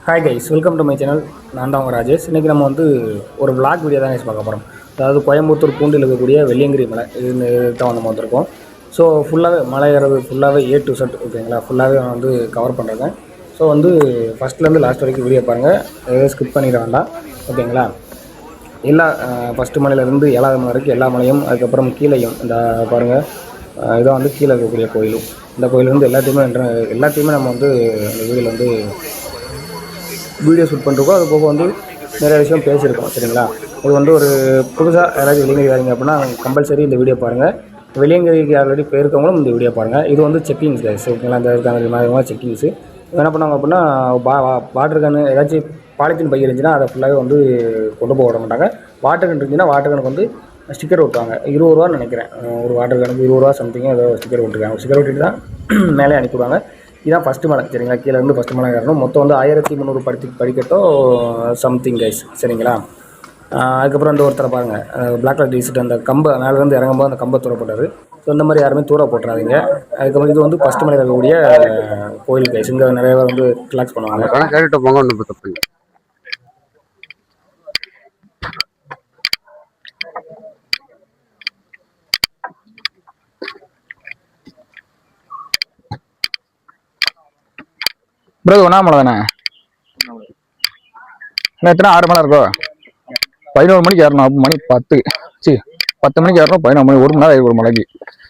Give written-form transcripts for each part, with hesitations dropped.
Hi guys, welcome to my channel. நான் தான் உங்கள் ராஜேஷ். இன்றைக்கி நம்ம வந்து ஒரு vlog வீடியோ தான் கைஸ் பார்க்க போகிறோம். அதாவது கோயம்புத்தூர் பூண்டில் இருக்கக்கூடிய வெள்ளியங்கிரி மலை இது தான் நம்ம வந்திருக்கோம். ஸோ ஃபுல்லாகவே மலை ஏறது ஃபுல்லாகவே A to Z ஓகேங்களா, ஃபுல்லாகவே நான் வந்து கவர் பண்ணுறேங்க. ஸோ வந்து ஃபஸ்ட்லேருந்து லாஸ்ட் வரைக்கும் வீடியோ பாருங்கள், எதாவது ஸ்கிப் பண்ணிட வேண்டாம் ஓகேங்களா. எல்லா ஃபஸ்ட்டு மலையிலேருந்து 7வது மலை வரைக்கும் எல்லா மலையும், அதுக்கப்புறம் கீழேயும் இந்த பாருங்கள், இதான் வந்து கீழே இருக்கக்கூடிய கோயில். இந்த கோயிலேருந்து எல்லாத்தையுமே நம்ம வந்து இந்த வீடியோவில் வந்து வீடியோ ஷூட் பண்ணிருக்கோம். அது போக வந்து நிறைய விஷயம் பேசியிருக்கோம் சரிங்களா. இது வந்து ஒரு புதுசாக யாராச்சும் வெளியங்கிரி வரீங்க அப்படின்னா கம்பல்சரி இந்த வீடியோ பாருங்கள். வெளியங்கிரிக்கு ஆல்ரெடி போயிருக்கவங்களும் இந்த வீடியோ பாருங்கள். இது வந்து செக்கிங்ஸ் கைஸ் ஓகேங்களா. இந்த இருக்காங்க செக்கிங்ஸு என்ன பண்ணுவாங்க அப்படின்னா வாட்டர் கேனு ஏதாச்சும் பாலித்தீன் பை இருந்துச்சுன்னா அதை ஃபுல்லாகவே வந்து கொண்டு போக விட மாட்டாங்க. வாட்டர் கேன் இருந்துச்சுன்னா வாட்டர் கேனுக்கு வந்து ஸ்டிக்கர் ஒட்டுவாங்க. 20 ரூபான்னு நினைக்கிறேன், ஒரு வாட்டர் கேனுக்கு 20 ரூபா சம்திங் ஏதோ ஸ்டிக்கர் ஒட்டுருக்காங்க. ஸ்டிக்கர் ஒட்டிட்டு தான் மேலே அனுப்பிவிடுவாங்க. இதான் ஃபஸ்ட்டு மலை சரிங்களா. கீழே இருந்து ஃபஸ்ட்டு மலை ஏறணும். மொத்தம் வந்து 1300 படிக்கட்டோ சம்திங் கைஸ் சரிங்களா. அதுக்கப்புறம் அந்த ஒருத்தரை பாருங்கள், பிளாக் கலர் டிஷர்ட், அந்த கம்பை மேலேருந்து இறங்கும்போது அந்த கம்பை தூர போட்டார். ஸோ இந்த மாதிரி யாருமே தூர போட்டுறாதீங்க. அதுக்கப்புறம் இது வந்து ஃபஸ்ட்டு மலையில் இருக்கக்கூடிய கோயில் கைஸ். இங்கே நிறைய பேர் வந்து ரிலாக்ஸ் பண்ணுவாங்க. கேட்டுட்டு போங்க, ஒன்றும் தப்பு. ப்ரோ ஒன்றா மலை தானே? எத்தனை 6 மலை இருக்கோ? 11 மணிக்கு ஏறணும். அப்போ மணி 10 10 மணிக்கு ஏறணும். 11 மணி 1 மணி நேரம் ஒரு மலைக்கு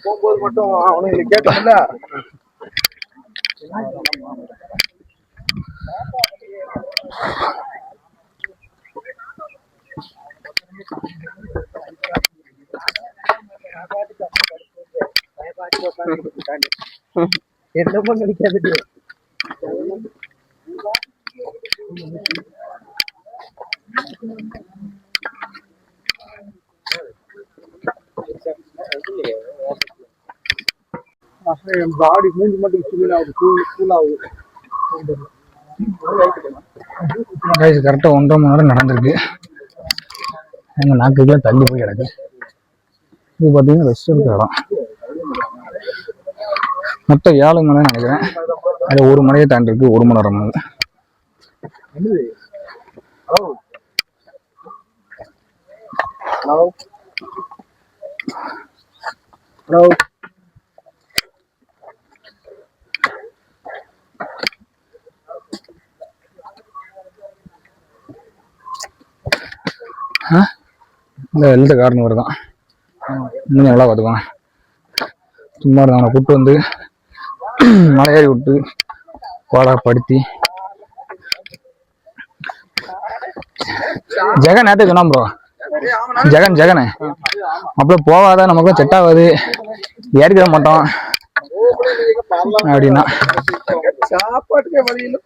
போகும்போது மட்டும் அவனுக்கு கேட்டோம்ல. என்னமோ நினைக்காது. பாடி மூஞ்சி மட்டும் கரெக்டாக 1.5 மணி நேரம் நடந்திருக்கு. எங்கள் நாக்குக்கெல்லாம் தள்ளி போய் கிடக்கு. இது பார்த்தீங்கன்னா ரெஸ்ட் எடுத்த இடம். மொத்தம் 7 மலை நினைக்கிறேன். அது ஒரு மலையை தாண்டி இருக்கு. 1 மணி நேரம் இந்த எழுத காரணம் வருதான். இன்னும் நல்லா பார்த்துக்கோங்க. சும்மா இருந்தாங்க கூப்பிட்டு வந்து மலையேறி விட்டு பாடப்படுத்தி. ஜெகன் நேரத்தை சொன்னான் ப்ரோ. ஜெகன் அப்படியே போவாத, நமக்கு செட் ஆகாது, ஏறிக்கிற மாட்டோம் அப்படின்னா. சாப்பாட்டுக்கே வழியில்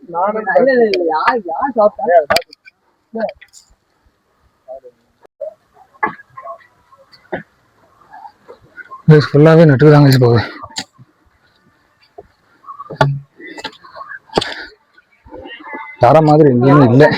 ஃபுல்லாகவே நெட்டுக்கு தாங்க போகுது. தர மாதிரி எங்கேயுமே இல்லை.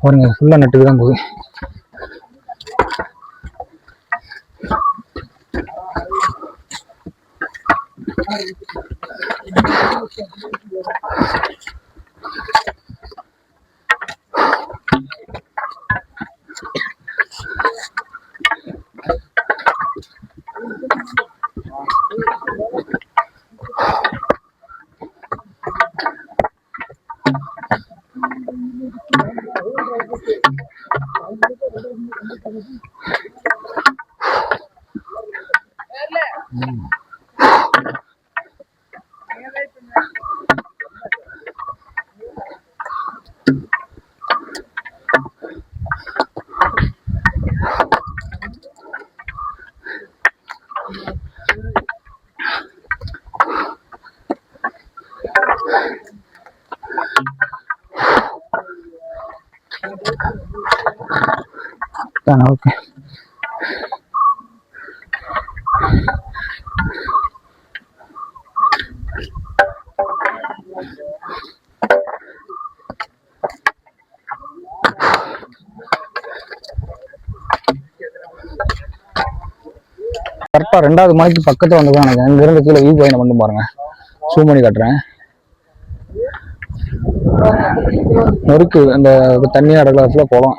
பாருங்க, ஃபுல்லா நெட்டுக்கு தான் போகுது. ஓகே, கரெக்டா 2வது மலைக்கு பக்கத்துல வந்து எனக்கு அங்க இருந்து கீழே வியூ பாயிண்ட் மட்டும் பாருங்க. ஜூம் பண்ணி காட்டுறேன். நொறுக்கு அந்த தண்ணி அடக்கல போலாம்.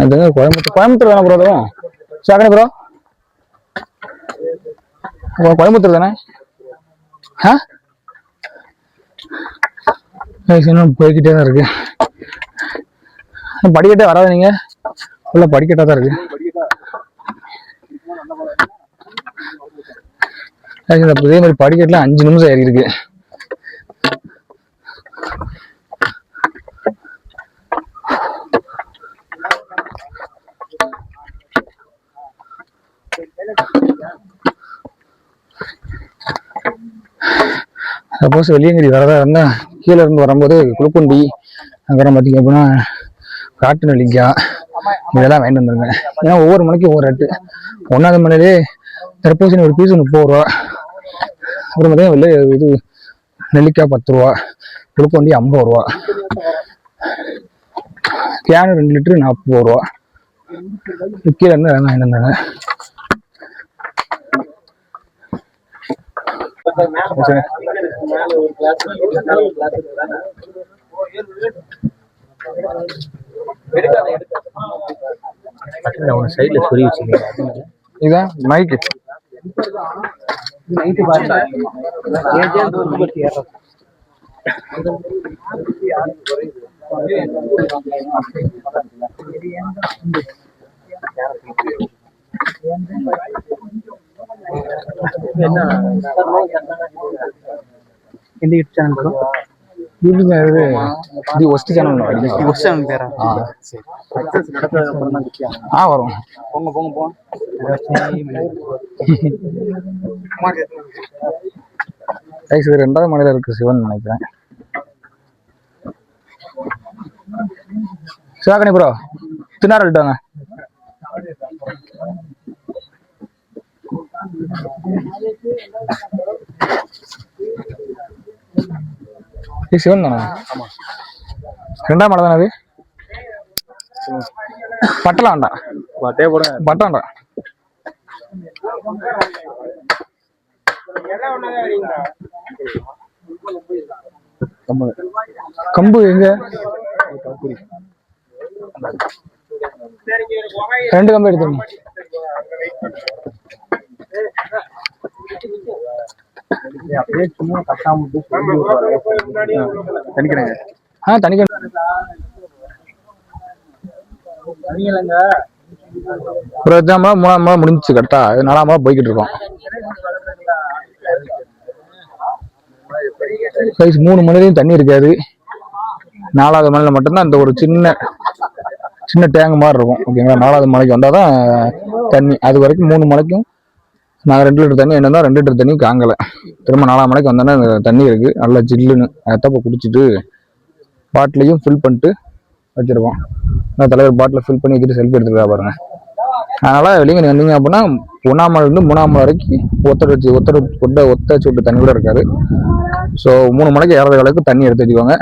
அது கோயம்புத்தூர் தானே ப்ரோ? அதுவும் சாக்கடை ப்ரோ கோயம்புத்தூர் தானே? இன்னும் போய்கிட்டே தான் இருக்கு. படிக்கட்டே வராது, நீங்க ஃபுல்லா படிக்கட்டா தான் இருக்கு. இதே மாதிரி படிக்கட்டுல 5 நிமிஷம் ஏறி இருக்கு. சப்போஸ் வெள்ளியங்கிரி வரதா இருந்தா கீழே இருந்து வரும்போது குளுக்குண்டி அப்புறம் பார்த்தீங்க அப்படின்னா காட்டு நெல்லிக்காய் இதெல்லாம் வாங்கிட்டு வந்துருங்க. ஏன்னா ஒவ்வொரு மலைக்கும் ஒவ்வொரு ரேட்டு. 1வது மலையிலே தர்பூசணி ஒரு பீஸ் 30 ரூபா. அப்புறம் பார்த்தீங்கன்னா இது நெல்லிக்காய் 10 ரூபா, குளுக்குண்டி 50 ரூபா, கேனு 2 லிட்டரு 40 ரூபா. கீழே இருந்து எல்லாம் வாங்கிட்டு வந்தாங்க. சைட்ல சொல்லி வச்சுக்கீங்க. இதான் மைக்கு எந்த யூடியூப் சேனல் வரும்? இது ஒஸ்ட் சேனல் பேரா? வரும். போங்க இது 2வது மலையில இருக்கு சிவன் நினைக்கிறேன். சிவாகணி ப்ரோ தின்னார விட்டாங்க. சிவன் தானே? 2வது மலை தானே அது? பட்டலாம் வேண்டாம், பட்டம் வேண்டாம். கம்பு எங்க? 2 கம்பு எடுத்துருங்க. தனிக்கிறேங்க. ஒரு 2ஆம் மலை 3ஆம் மலை முடிஞ்சிச்சு. கரெக்டா 4ஆம் மலை போய்கிட்டு இருக்கோம். 3 மலையிலையும் தண்ணி இருக்காது. 4வது மலையில மட்டும்தான் அந்த ஒரு சின்ன டேங்க் மாதிரி இருக்கும். ஓகேங்களா? 4வது மலைக்கு வந்தாதான் தண்ணி. அது வரைக்கும் 3 மலைக்கும் நாங்கள் 2 லிட்டர் தண்ணி என்னன்னா 2 லிட்டர் தண்ணி காங்கலை. திரும்ப 4ஆம் மலைக்கு வந்தோன்னா தண்ணி இருக்கு நல்லா ஜில்லுன்னு. அதை குடிச்சிட்டு பாட்டிலையும் ஃபில் பண்ணிட்டு வச்சிருக்கோம். தலைவர் பாட்டில் ஃபில் பண்ணி வச்சுட்டு செல்ஃபி எடுத்துருக்கா பாருங்க. அதனால வெளியே வந்தீங்க அப்படின்னா 1ஆம் மலையிலிருந்து 3ஆம் மலை வரைக்கும் ஒத்த சொட்டு தண்ணி கூட இருக்காது. ஸோ 3 மலைக்கு ஏறது அளவுக்கு தண்ணி எடுத்து வச்சுக்கோங்க.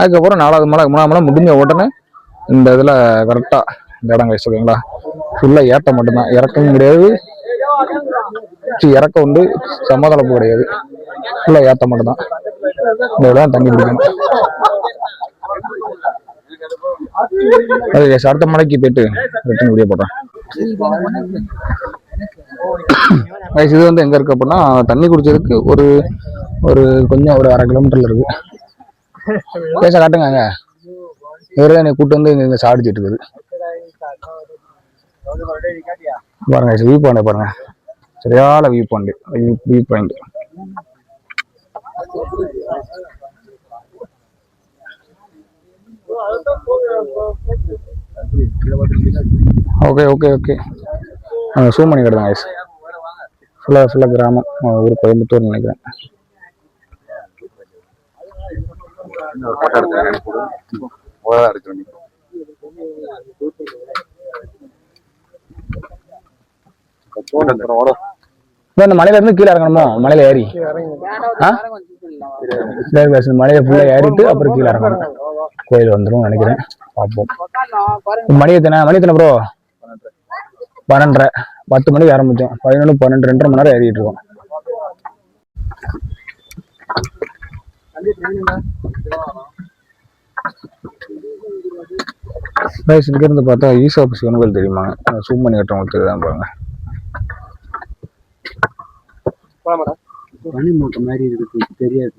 அதுக்கப்புறம் 4வது மலை 3ஆம் மலை முடிஞ்ச உடனே இந்த இதில் கரெக்டாக இந்த இடம் கழிச்சு. ஓகேங்களா? ஃபுல்லாக ஏற்ற மட்டும்தான், இறக்கவும் கிடையாது. இறக்க உண்டு, சமாதானப்பு கிடையாது. ஃபுல்லாக ஏற்ற மட்டும்தான். இந்த இடம் தண்ணி பிடிக்கணும். அடுத்த மலைக்கு போயிட்டு ரிட்டர்ன் வீடியோ போடுறேன். இது வந்து எங்க இருக்கு அப்படின்னா தண்ணி குடிச்சதுக்கு ஒரு கொஞ்சம் ஒரு 1/2 கிலோமீட்டர்ல இருக்கு. பேச காட்டுங்க. இவரே என்னை கூட்டு வந்து இங்க சாடிச்சிட்டு இருக்குது பாருங்க. வியூ பாயிண்ட் பாருங்க, சரியான வியூ பாயிண்ட். ஓகே சூம் பண்ணி கிடங்க. ஃபுல்லாக கிராமம், ஊர் கோயம்புத்தூர் நினைக்கிறேன். இப்போ இந்த மலையில இருந்து கீழே இறங்கணுமோ? மலையில ஏறி மலையை ஃபுல்லா ஏறிட்டு அப்புறம் கீழே இறங்கணும். கோயில் வந்துடும் நினைக்கிறேன். பார்ப்போம். மணி எத்தனை ப்ரோ? 12:30. 10 மணிக்கு ஆரம்பிச்சோம். 11, 12, 2.5 மணி நேரம் ஏறிட்டு இருக்கோம். இங்க இருந்து பார்த்தா ஈசாப்பு சிவன் கோயில் தெரியுமா? சூம் பண்ணி கட்டுறவங்களுக்கு தெரியுதான் பாருங்க. பனிமூட்டை மாதிரி இருக்கு, தெரியாது.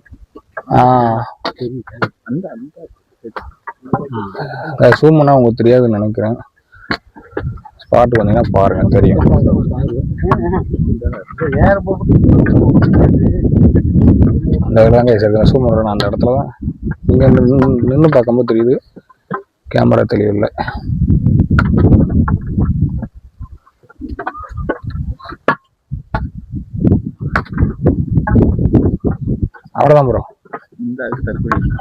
சூம் பண்ணா உங்களுக்கு தெரியாதுன்னு நினைக்கிறேன். ஸ்பாட்டுக்கு வந்தீங்கன்னா பாருங்க, தெரியும். அந்த இடம்தாங்க சரி. சூம் பண்ணுறேன் அந்த இடத்துல தான். இங்கே நின்று பார்க்கும்போது தெரியுது, கேமரா தெளிவில்லை. அவ்வளோதான் ப்ரோ.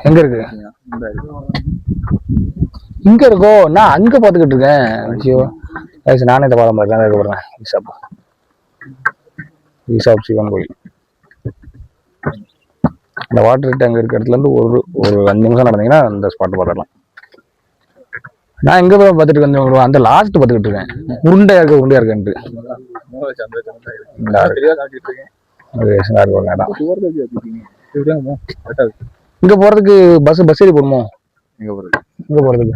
எங்க இருக்கு? இங்க இருக்கோ? நான் அங்க பாத்துக்கிட்டு இருக்கேன். ஐயோ நானே இந்த பாலம் பார்த்து இருக்க போறேன். ஈசாப் சிவன் கோயில். அந்த வாட்டர் டேங்க் இருக்க இடத்துல இருந்து ஒரு 5 நிமிஷம் நடந்தீங்கன்னா அந்த ஸ்பாட் பார்த்துடலாம். நான் எங்க போய் பார்த்துட்டு இருக்கேன்? அந்த லாஸ்ட் பார்த்துக்கிட்டு இருக்கேன். உருண்டையா இருக்குன்ட்டு இங்க போறதுக்கு பஸ் ஏறி போடுமோ? இங்க போறதுக்கு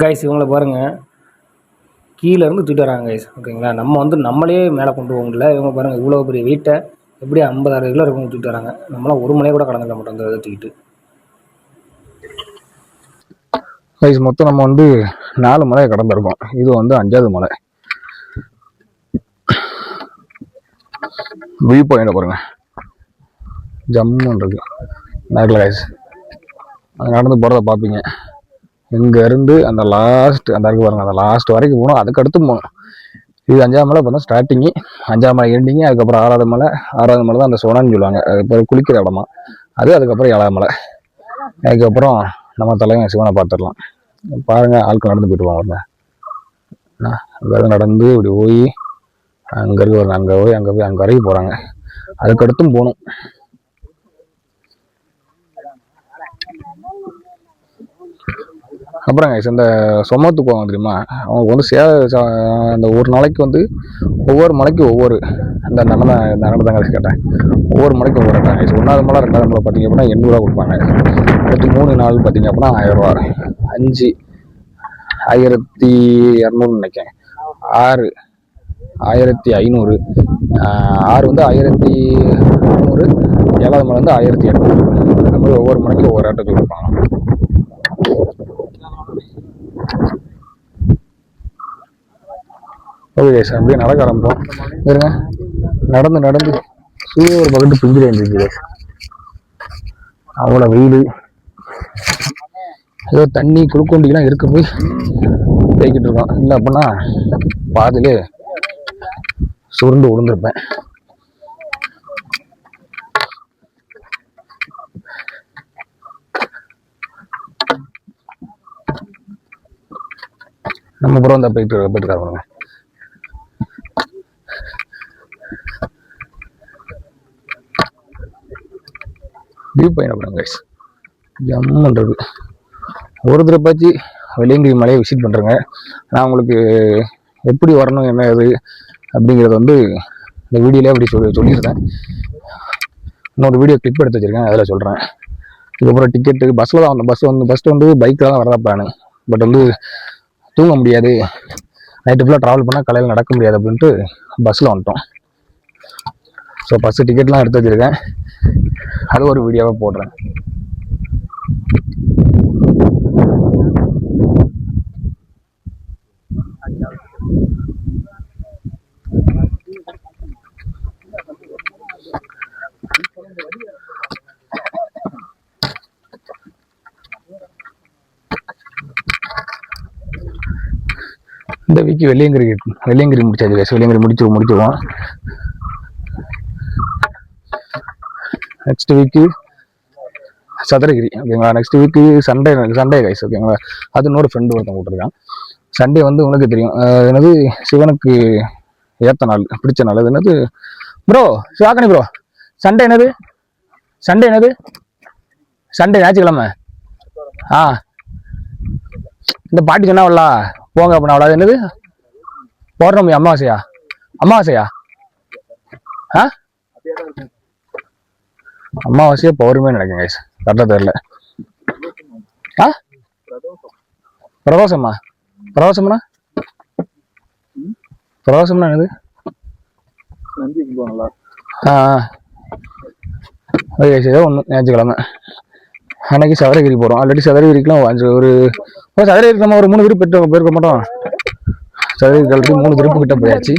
கைஸ் இவங்களை பாருங்க, கீழே இருந்து தூக்கிட்டு வராங்க கைஸ். ஓகேங்களா, நம்ம வந்து நம்மளே மேலே கொண்டு போக முடியல. இவங்க பாருங்க இவ்வளோ பெரிய வெயிட்டை எப்படி 50-60 கிலோ இருக்கும் தூக்கிட்டு வராங்க. நம்மளாம் ஒரு மலையை கூட கடந்துக்க மாட்டோம் அந்த இதை தூக்கிட்டு. கைஸ் மொத்தம் நம்ம வந்து 4 மலையை கடந்திருக்கோம். இது வந்து 5வது மலை. வியூ பாயிண்ட் பாருங்க, ஜம்முன்னு இருக்கு. நேரில் கைஸ் நடந்து போகிறத பார்ப்பீங்க. இங்க இருந்து அந்த லாஸ்ட் அந்த இருக்கு பாருங்க, அந்த லாஸ்ட் வரைக்கும் போகணும். அதுக்கு அடுத்து போகணும். இது 5ஆம் மலை பார்த்தா ஸ்டார்டிங்கு, 5ஆம் மலை எண்டிங்கு. அதுக்கப்புறம் 6வது மலை. 6வது மலை தான் அந்த சோனான்னு சொல்லுவாங்க, அதுக்கப்புறம் குளிக்கிற இடமா அது. அதுக்கப்புறம் 7ஆம் மலை. அதுக்கப்புறம் நம்ம தலைவன் சிவனை பார்த்துடலாம். பாருங்க, ஆட்கள் நடந்து போயிட்டு வாங்க. அங்கே நடந்து இப்படி போய் அங்கே இருக்கு பாருங்க, அங்கே போய் அங்கே வரைக்கும் போகிறாங்க. அதுக்கடுத்தும் போகணும். அப்புறம் இந்த சொமத்து போவாங்க தெரியுமா, அவங்க வந்து அந்த ஒரு நாளைக்கு வந்து ஒவ்வொரு மலைக்கு ஒவ்வொரு அந்த நடந்தாங்க கேட்டேன். ஒவ்வொரு மலைக்கு ஒவ்வொரு ரேட்டாங்க. 1வது மலை 2வது மலை பார்த்தீங்க அப்படின்னா 800 ரூபா கொடுப்பாங்க. அடுத்து 3 நாள் பார்த்தீங்க அப்படின்னா 1000 ரூபா. 5 1200 நினைக்கிறேன். 6 1500. 6 வந்து 1500. 7வது மலை வந்து 1800. அந்த மாதிரி ஒவ்வொரு மலைக்கும் ஒவ்வொரு ரேட்டை கொடுப்பாங்க. ஓகே சார், அப்படியே நடக்க ஆரம்பிப்போம். இருங்க, நடந்து சூரிய ஒரு பக்கத்து பிஞ்சில் இருந்துச்சு. அவ்வளோ வெயில். ஏதோ தண்ணி குளுக்கொண்டிலாம் இருக்க போய் தேய்க்கிட்டு இருக்கோம். இல்லை அப்படின்னா பாதிலே சுருண்டு விழுந்திருப்பேன். நம்ம அப்புறம் வந்து போயிட்டு இருக்காங்க. வியூ பாயிண்ட் அப்புறம் கைஸ் ஜம்முன்றது. ஒரு தடவைப்பாச்சு வெள்ளியங்கிரி மலையை விசிட் பண்ணுறேங்க. நான் உங்களுக்கு எப்படி வரணும் என்ன அது அப்படிங்கிறது வந்து இந்த வீடியோலேயே அப்படி சொல்லியிருக்கேன். இன்னொரு வீடியோ கிளிப் எடுத்து வச்சுருக்கேன், அதில் சொல்கிறேன். இதுக்கப்புறம் டிக்கெட்டு பஸ்ஸில் தான் வந்தோம். ஃபஸ்ட்டு வந்து பைக்கில் தான் வரதா பிளானு. பட் வந்து தூங்க முடியாது, நைட்டு ஃபுல்லாக ட்ராவல் பண்ணால் காலையில் நடக்க முடியாது அப்படின்ட்டு பஸ்ஸில் வந்துட்டோம். ஸோ பஸ்ஸு டிக்கெட்லாம் எடுத்து வச்சுருக்கேன், அது ஒரு வீடியோவாக போடுறேன். இந்த வீக்கு வெள்ளியங்கிரி முடிச்சாச்சு. வெள்ளியங்கிரி முடிச்சிருவோம். நெக்ஸ்ட் வீக்கு சதுரகிரி ஓகேங்களா. நெக்ஸ்ட் வீக்கு சண்டே கைஸ் ஓகேங்களா. அது இன்னொரு ஃப்ரெண்டு ஒருத்தன் கூப்பிட்டுருக்கான். சண்டே வந்து உங்களுக்கு தெரியும் என்னது சிவனுக்கு ஏத்த நாள், பிடிச்ச நாள். அது என்னது ப்ரோ, சிவாக்கணி ப்ரோ, சண்டே என்னது சண்டே ஞாயிற்றுக்கிழமை. இந்த பாட்டி சொன்னாவல்ல போங்க அப்படின்னா அவ்வளோ. என்னது பௌர்ணமி அமாவாசையா அமாவாசையா பௌர்ணமியா நினைக்கிறேன் கைஸ், கரெக்டாக தெரியல. பிரதோஷம்னா என்னது? ஏதோ ஒன்று ஞாயிற்றுக்கிழமை அன்னைக்கு சதுரகிரி போகிறோம். ஆல்ரெடி சதுரகிரிக்கெலாம் சதுரகிரிக்கு நம்ம ஒரு 3 திருப்பு போயிருக்க மாட்டோம். சதுரகிரி கழட்டி 3 திருப்பு கிட்ட போயாச்சு.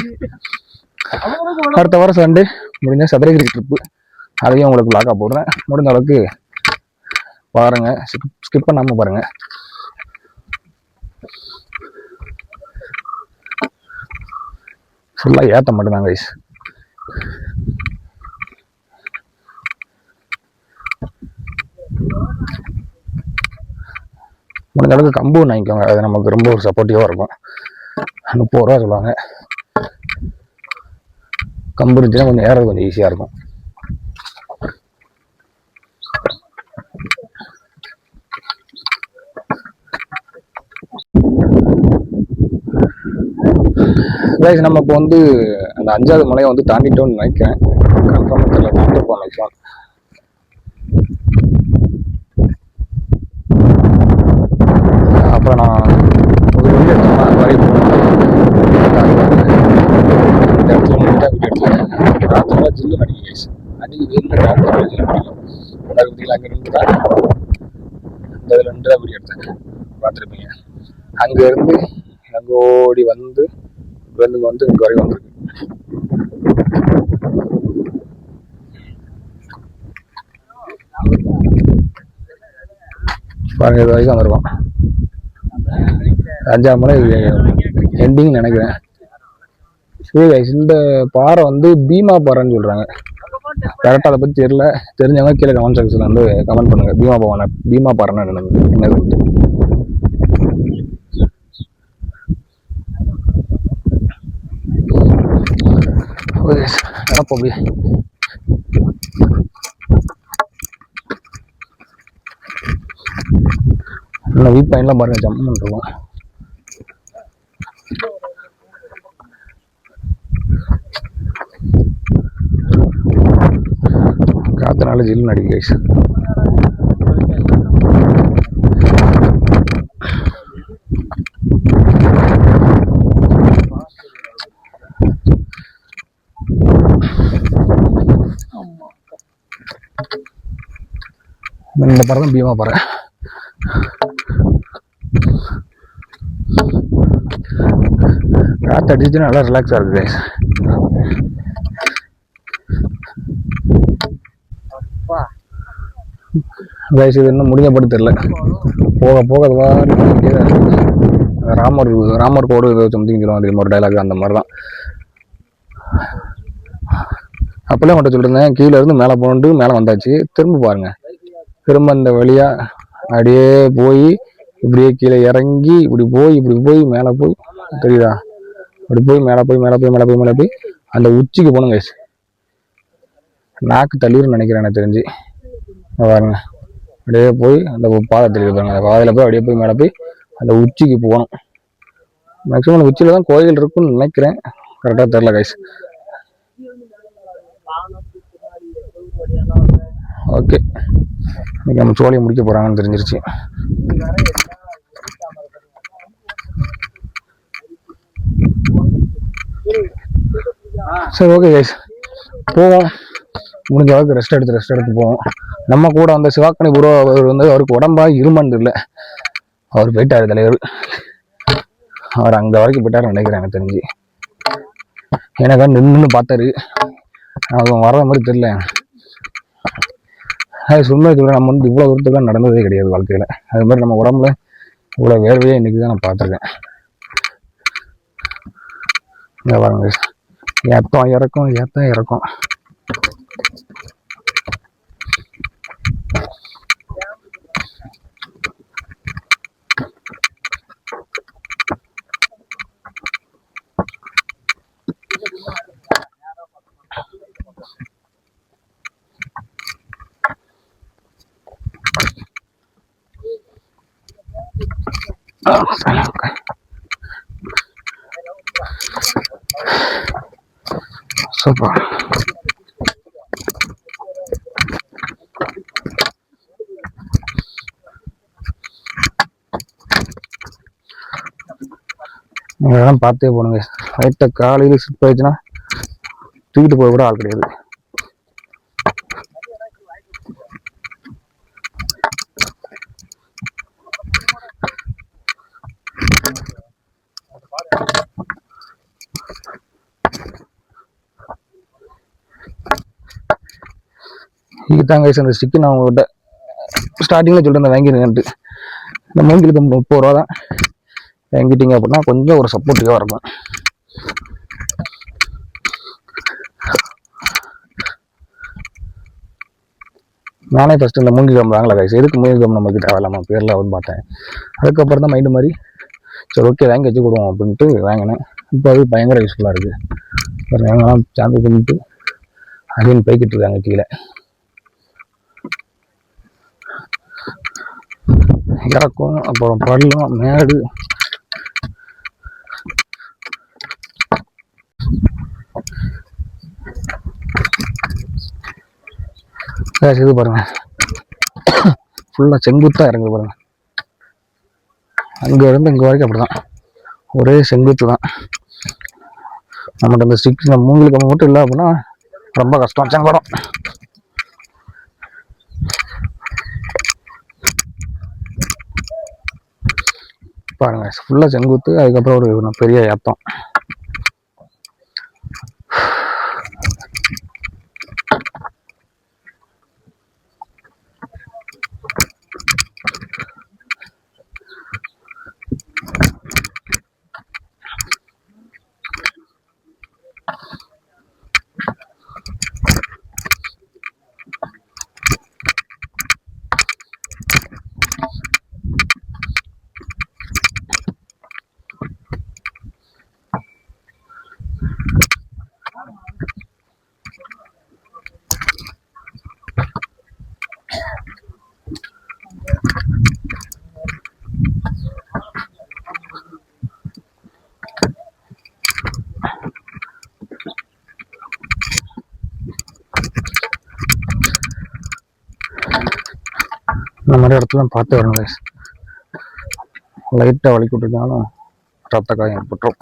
அடுத்த வாரம் சண்டே முடிஞ்ச சதுரகிரி ட்ரிப்பு, அதையும் உங்களுக்கு பிளாக்காக போடுறேன். முடிஞ்ச அளவுக்கு பாருங்க, ஸ்கிப் பண்ணாமல் பாருங்க. ஃபுல்லாக ஏற்ற மட்டும்தான் கைஸ். முடிஞ்ச அளவுக்கு கம்பு வாங்கிக்கோங்க, அது நமக்கு ரொம்ப ஒரு சப்போர்ட்டிவாக இருக்கும். 30 ரூபா சொல்லுவாங்க. கம்பு இருந்துச்சுன்னா கொஞ்சம் ஏறது கொஞ்சம் ஈஸியாக இருக்கும். கைஸ் நம்ம இப்போ வந்து அந்த 5வது மலையை வந்து தாண்டிட்டோம்னு நினைக்கிறேன். கன்ஃபார்மாக தெரியல, தாண்டிப்போம் மேக்ஸிமம். அப்புறம் நான் ஒரு வீடியோ எடுத்தோம்னா அது வரைக்கும் இந்த இடத்துல நீட்டாக வீடியோ எடுத்தேன். ராத்திரில ஜில்லு நடிக்கும் கைஸ், அன்றைக்கி வெயிலில் ராத்திரில ஜில்லு நடிக்கும். உணர்வுதியில் அங்கே நின்று தான் இந்த இதில் நின்று தான் வீடியோ எடுத்தேன், பார்த்துருப்பீங்க. அங்கேருந்து அங்கே ஓடி வந்து இங்கே வரைக்கும் வந்துருக்கு. பாருங்க, இது வரைக்கும் வந்திருக்கோம். 5ஆம் மலை எண்டிங் நினைக்கிறேன். இந்த பாறை வந்து பீமா பாறைன்னு சொல்றாங்க. கரெக்டாக அதை பற்றி தெரியல, தெரிஞ்சவங்க கீழே கமெண்ட் செக்ஷன்ல வந்து கமெண்ட் பண்ணுங்க. பீமா பாறைன்னா என்னது. நடப்போம். இன்னும் வீட் பாயிண்ட்லாம் பாருங்க, ஜம்ப் பண்ணுறோம். காத்தனால ஜில் நடிக்க கைஸ். இந்த பாறை தான் பீமா பாறை. காற்று அடிச்சுன்னா நல்லா ரிலாக்ஸாக இருக்குது கைஸ். கைஸ் இது இன்னும் முடிஞ்சப்பட்டு தெரியல, போக போக அது வாரி ராமர் கோடு ஏதோ சம்திங் சொல்லுவாங்க தெரியுமா, ஒரு டைலாக் அந்த மாதிரி தான். அப்பெல்லாம் மட்டும் சொல்லிருந்தேன், கீழே இருந்து மேலே போட்டு மேலே வந்தாச்சு. திரும்ப பாருங்க, திரும்ப இந்த வழியா அப்படியே போய் இப்படியே கீழே இறங்கி இப்படி போய் மேலே போய் தெரியுதா, அப்படி போய் மேலே போய் அந்த உச்சிக்கு போகணும் கைஸ். நாக்கு தள்ளிருன்னு நினைக்கிறேன் எனக்கு தெரிஞ்சு. பாருங்க, அப்படியே போய் அந்த பாதை தெரியுது பாருங்க, அந்த பாதையில் போய் அப்படியே போய் மேலே போய் அந்த உச்சிக்கு போகணும். மேக்ஸிமம் அந்த உச்சியில தான் கோயில் இருக்குன்னு நினைக்கிறேன், கரெக்டாக தெரில கைஸ். ஓகே, இன்னைக்கு நம்ம சோழியை முடிக்க போறாங்கன்னு தெரிஞ்சிருச்சு. சரி ஓகே கைஸ், போவோம். முடிஞ்ச அளவுக்கு ரெஸ்ட் எடுத்து போவோம். நம்ம கூட வந்த சிவாக்கணி ப்ரோ, அவர் வந்து அவருக்கு உடம்பா இருமன்னு இல்லை, அவர் போயிட்டாரு தலைவர். அவர் அங்க வரைக்கும் போயிட்டாருன்னு நினைக்கிறேன் எனக்கு தெரிஞ்சு. எனக்கு நின்று பார்த்தாரு, அவன் வர்ற மாதிரி தெரியல. சும்மா நம்ம வந்து இவ்வளோ தூரத்துக்குலாம் நடந்ததே கிடையாது வாழ்க்கையில். அது மாதிரி நம்ம உடம்புல இவ்வளோ வேர்வையே இன்னைக்கு தான் நான் பார்த்துருக்கேன். இங்கே பாருங்க, ஏத்தம் இறக்கும். சூப்பர். இதெல்லாம் பார்த்தே போனுங்க. லைட்டை காலையில் ஸ்லிப் ஆயிடுச்சுன்னா தூக்கிட்டு போக கூட ஆள் கிடையாது. இதுதாங்க அந்த ஸ்டிக்கு நான் உங்கள்கிட்ட ஸ்டார்டிங்கில் சொல்லிட்டு வாங்கிருங்கன்ட்டு. இந்த மூங்கிலுக்கு 30 ரூபா தான். வாங்கிட்டீங்க அப்படின்னா கொஞ்சம் ஒரு சப்போர்ட்டிவாக இருக்கும். நானே ஃபஸ்ட்டு இந்த மூங்கில் கம்பு வாங்கல கைஸ். எதுக்கு மூங்கில் கம்பு நமக்கு தேவையில்லாம பேரில் வந்து பார்த்தேன். அதுக்கப்புறம் தான் மைண்டு மாதிரி சரி ஓகே வாங்கி வச்சு கொடுவோம் அப்படின்ட்டு வாங்கினேன். இப்போ அது பயங்கர யூஸ்ஃபுல்லாக இருக்குது. ஒரு வாங்கலாம் சாந்து பண்ணிட்டு அப்படின்னு போய்கிட்டு இருக்காங்க கீழே. இறக்கும் அப்புறம் பள்ளம் மேடு. இது பாருங்க ஃபுல்லா செங்குத்தா இறங்குது பாருங்க. அங்க இருந்து இங்க வரைக்கும் அப்படிதான் ஒரே செங்குத்து தான். நம்மகிட்ட இந்த ஸ்டிக் மூங்கிலுக்கு மட்டும் இல்லை அப்படின்னா ரொம்ப கஷ்டம் சங்கடம். பாருங்க ஃபுல்லா செங்குத்து. அதுக்கப்புறம் ஒரு பெரிய ஏத்தம். இந்த மாதிரி இடத்துல பார்த்து வரணும். லைட்டாக வலிக்கு விட்டுருந்தாலும் ரத்த காயம் ஏற்பட்டுரும்.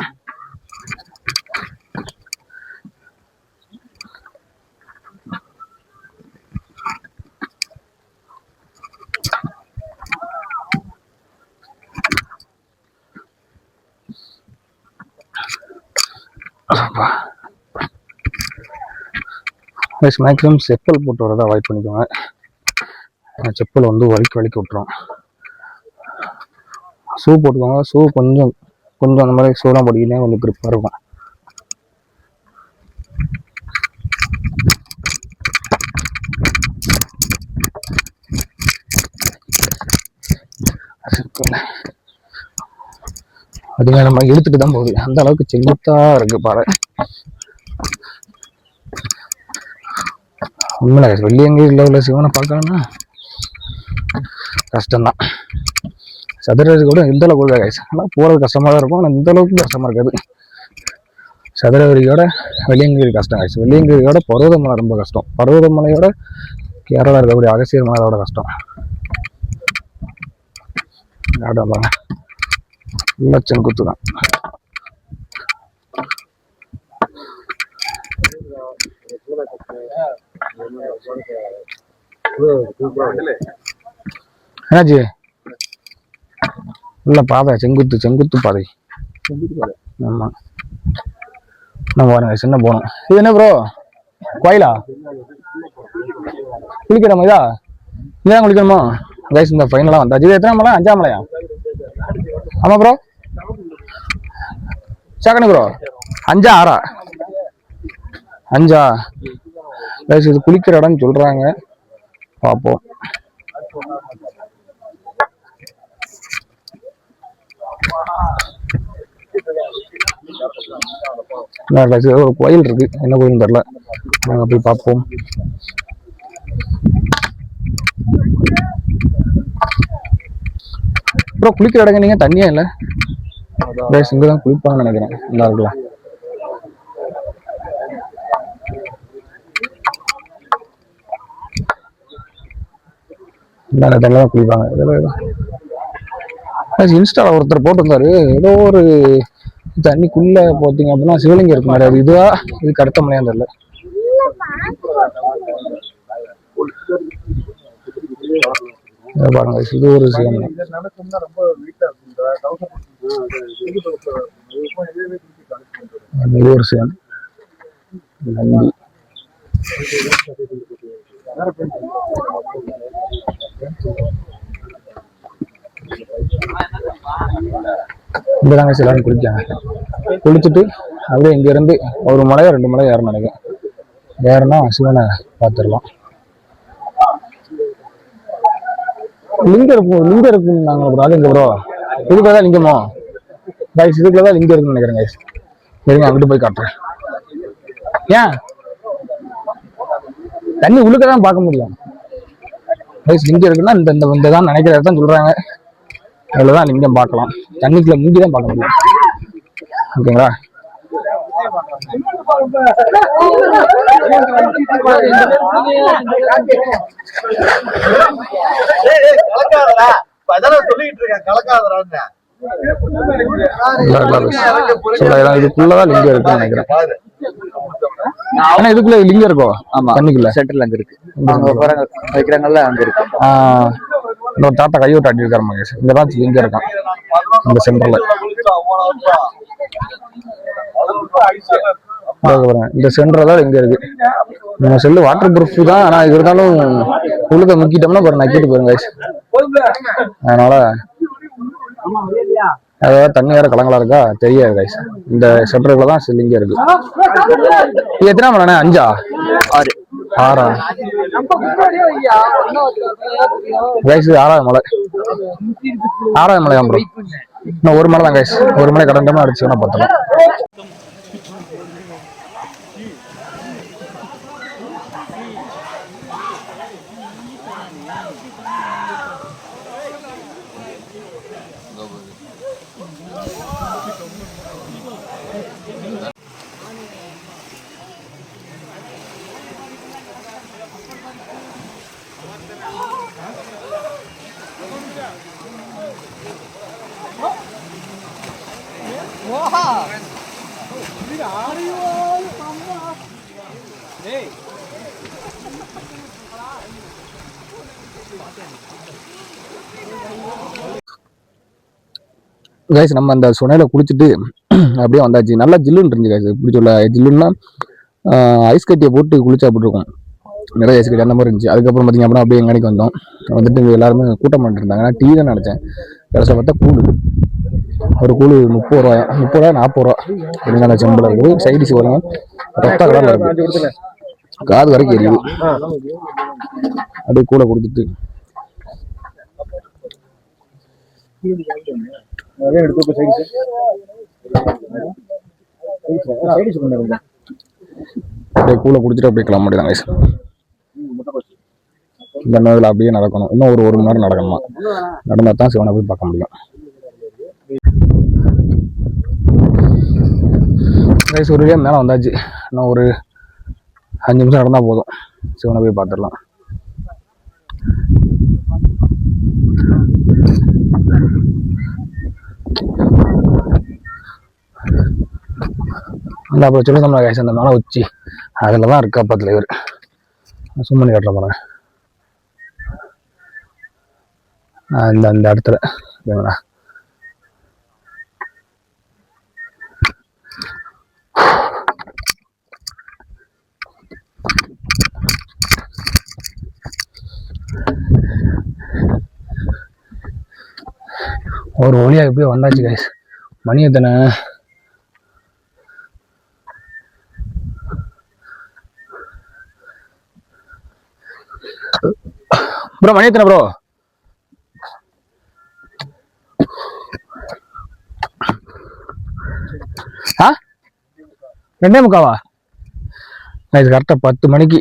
மேக்ஸிமம் செப்பல் போட்டு வரதை அவாய்ட் பண்ணிக்கோங்க. செப்பல் வந்து வலிக்கு விட்டுரும். ஷூ போட்டுக்கோங்க. ஷூ கொஞ்சம் அந்த மாதிரி ஷூலாம் போட்டிங்கன்னா கொஞ்சம் கிரிப்பாக இருக்கும். அதுங்க நம்ம இழுத்துட்டு தான் போகுது. அந்த அளவுக்கு செங்குத்தா இருக்கு பாறை. உண்மையில வெள்ளியங்கிரியில் உள்ள சிவனை பார்க்கணும்னா கஷ்டம்தான். சதுரகிரி கூட இந்த அளவுக்கு கைஸ். ஆனால் போகிறது கஷ்டமாக தான் இருக்கும். ஆனால் இந்த அளவுக்கு கஷ்டமாக இருக்காது. சதுரகிரியோட வெள்ளியங்கிரி கஷ்டம் கைஸ். வெள்ளியங்கிரியோட பர்வதமலை ரொம்ப கஷ்டம். பர்வதமலையோட கேரளா இருக்கக்கூடிய அகசியர் மலை அதோட கஷ்டம். பாருங்க ஃபுல்லாக செங்குத்து தான். என்னாச்சு? உள்ள பாதை செங்குத்து பாதை. ஆமா நம்ம பாருங்க சின்ன போனோம். இது என்ன ப்ரோ கோயிலா? குளிக்கணுமா? இதான் குளிக்கணுமா கைஸ்? இந்த ஃபைனலாக வந்தாச்சு. இது எத்தனை மலை? 5ஆம் மலையா? ஆமா ப்ரோ. செகண்ட் ப்ரோ 5ஆ 6ஆ? 5ஆ கைஸ்? இது குளிக்கிற இடம்னு சொல்றாங்க. பார்ப்போம். ஒரு கோயில் இருக்கு. என்ன கோயில் தெரியல. நாங்க போய் பார்ப்போம். ப்ரோ குளிக்கிற இடங்க நீங்க தண்ணியே இல்லை கைஸ், இங்கே தான் குளிப்பாங்கன்னு நினைக்கிறேன். நல்லா இருக்கலாம். இந்த தண்ணியில் தான் குளிப்பாங்க. இன்ஸ்டால ஒருத்தர் போட்டிருந்தாரு, ஏதோ ஒரு தண்ணிக்குள்ள போத்தீங்க அப்படின்னா சிவலிங்கம் இருக்கு மாதிரி. அது இதுவா இதுக்கு அடுத்த மலையான்னு தெரியல. பாருங்க, இது ஒரு சிவலிங்கம். இது ஒரு சிவன் நந்தி. இங்கதாங்க எல்லாரும் குளிக்காங்க. குளிச்சுட்டு அப்படியே இங்க இருந்து ஒரு மலையோ 2 மலை ஏறணும் நினைக்கிறேன். ஏறனா சிவனை பார்த்துடலாம். லிங்கம் இருக்கும், லிங்கம் இருக்குன்னு நாங்க ப்ரோ. அது எங்க ப்ரோ? இதுக்குள்ளதான் லிங்கமோ கைஸ்? இதுக்குள்ளதான் லிங்கம் இருக்குன்னு நினைக்கிறேன் கைஸ். இருங்க, அங்கிட்டு போய் காட்டுறேன். ஏன் தண்ணி உள்ளுக்கதான் பார்க்க முடியும் கைஸ். லிங்கம் இருக்குன்னா இந்த தான் நினைக்கிறதான் சொல்றாங்க. அதுலதான் லிங்கம் பார்க்கலாம். தண்ணிக்குள்ள முங்கிதான் பார்க்க முடியும். ஓகேங்களா? இதுக்குள்ளதான் லிங்கம் இருக்குன்னு நினைக்கிறேன். ஆனா இதுக்குள்ள லிங்கம் இருக்கோ? ஆமா, தண்ணிக்குள்ள சென்டர்ல அங்க இருக்கு. வைக்கிறாங்கல்ல, அங்க இருக்கு. இன்னொரு தாத்தா கையோட்டு அடி இருக்காரு மகேஷ். இங்கதான் லிங்கம் இருக்கான், இந்த சென்டர்ல. இந்த சென்டர் தான் எங்க இருக்கு. நம்ம செல்லு வாட்டர் ப்ரூஃப் தான், ஆனா இது இருந்தாலும் உள்ளுக்க முக்கிட்டோம்னா பாரு நக்கிட்டு போயிருங்க. அதனால அதாவது தண்ணி வேற கலங்களா இருக்கா தெரியாது கைஸ். இந்த சென்டருக்குள்ள தான் லிங்கம் இருக்கு. இது எத்தனை மலை? 5 6 6 கைஸ். 6வது மலை, 6வது மலையா ப்ரோ? இன்னும் ஒரு மலை தான் கைஸ். ஒரு மலை கடந்தோம்னா அடிச்சுன்னா பார்த்தலாம். கைஸ், நம்ம அந்த சுனையில குளிச்சுட்டு அப்படியே வந்தாச்சு. நல்லா ஜில்லுன்னு இருந்துச்சு கைஸ். இப்படி சொல்ல ஜில்லுன்னா ஐஸ் கட்டியை போட்டு குளிச்சா அப்படி இருக்கும். நிறைய ஐஸ் கட்டி அந்த மாதிரி இருந்துச்சு. அதுக்கப்புறம் பார்த்தீங்க அப்படின்னா அப்படியே எங்கனைக்கு வந்தோம். வந்துட்டு எல்லாருமே கூட்டம் பண்ணிட்டு இருந்தாங்க. நான் டீ தான் நினச்சேன். கடைசியில் பார்த்தா கூழு. ஒரு கூழு 30 ரூபாயா, 30 ரூபா 40 ரூபா. என்னென்ன செம்பில் இருக்குது. சைடிஷ் வருங்க, ரத்த கலரில் இருக்கு, காது வரைக்கும் எரியுது. அப்படியே கூழை குடிச்சிட்டு அப்படியே கூழை குடிச்சிட்டு அப்படியே கிளம்ப முடியுதாங்க. இந்த நேரத்தில் அப்படியே நடக்கணும். இன்னும் ஒரு மணி நேரம் நடக்கணுமா? நடந்தா தான் சிவனை போய் பார்க்க முடியும். கைஸ், ஒரு மேலே வந்தாச்சு. இன்னும் ஒரு 5 நிமிஷம் நடந்தா போதும், சிவனை போய் பார்த்துடலாம். இல்லை அப்புறம் சொல்லுங்க கைஸ், அந்த மலை உச்சி அதில் தான் இருக்கா பக்கத்தில் இவர். சும்மனி கட்டுற போகிறேன் அந்த இடத்துல. ஓகேங்களா? ஒரு வழியா எப்படியோ வந்தாச்சு கைஸ். மணி எத்தனை? ப்ரோ மணி எத்தனை ப்ரோ? ஆ 2:45 கைஸ். கரெக்டாக 10 மணிக்கு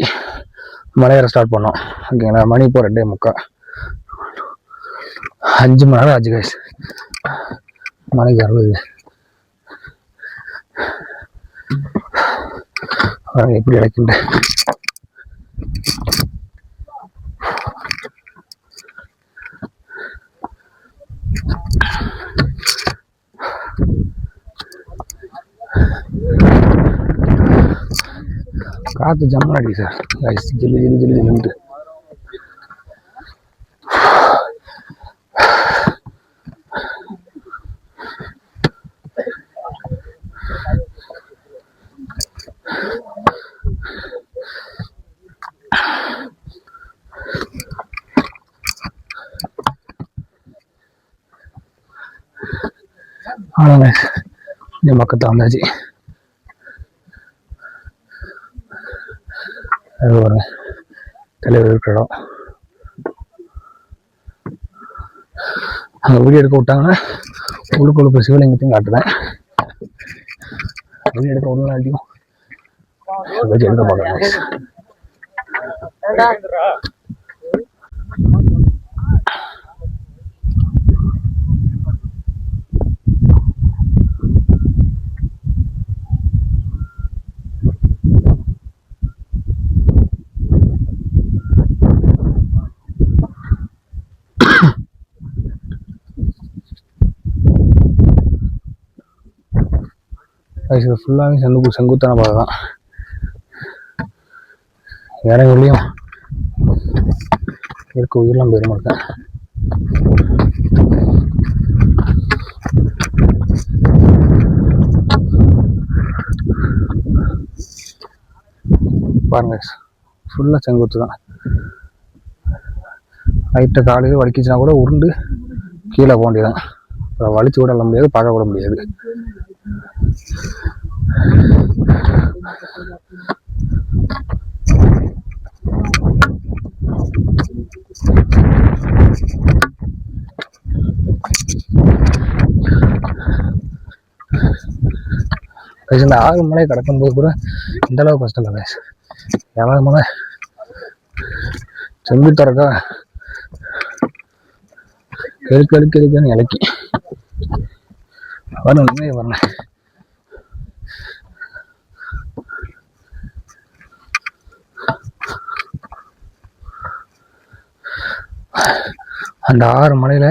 மலையேற ஸ்டார்ட் பண்ணோம். ஓகேங்களா? மணி இப்போ 2:45. 5 மணி நேரம் ஆச்சு கைஸ் மலைக்கு வருவது. எப்படி இறக்கின்ற காற்று ஜம்மன் அடி சார் ஜில்லு ஜில்லு ஜில்லு ஜில்லுன்ட்டு. ஆமாங்க இந்த பக்கத்தில் வந்தாச்சு. அது ஒரு தலைவர் இருக்கிற இடம். அங்கே வீடியோ எடுக்க விட்டாங்கன்னா உள்ளுக்குள்ள சிவலிங்கத்தையும் காட்டுவேன். வீடியோ எடுக்க விடலாட்டியும் எடுக்க பார்க்குறேன். இது ஃபுல்லாகவே செங்குத்தான பாதை தான். இறங்குலையும் இருக்க உயிரெலாம் போயிட மாட்டேன். பாருங்க ஃபுல்லாக செங்குத்து தான். லைட்டை காலையில் வலிக்கிச்சுன்னா கூட உருண்டு கீழே போக வேண்டியதான். வலிச்சு கூட முடியாது, பார்க்க கூட முடியாது. இந்த 6 மலை கடக்கும்போது கூட இந்த அளவுக்கு கஷ்டம் இல்லை. 7 மலை செங்குத்தரக்கா கெடுக்கன்னு இலக்கி வரணும் வரணும். அந்த 6 மலையில